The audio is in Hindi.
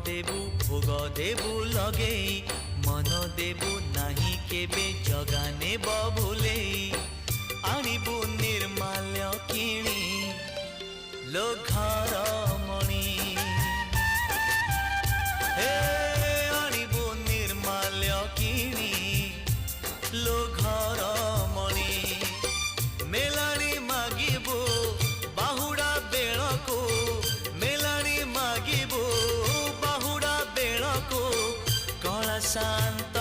देबु भोग देबु लगे मन देबु नाही केबे जगाने बभुले आणिबु निर्माल्य किणी लो घर मणि हे आणिबु निर्माल्य किणी लो घर मणि मेलाणी मागिबु बाहुड़ा बेलको मेलाणी मागिबु बाहुड़ा बेलको कला शांत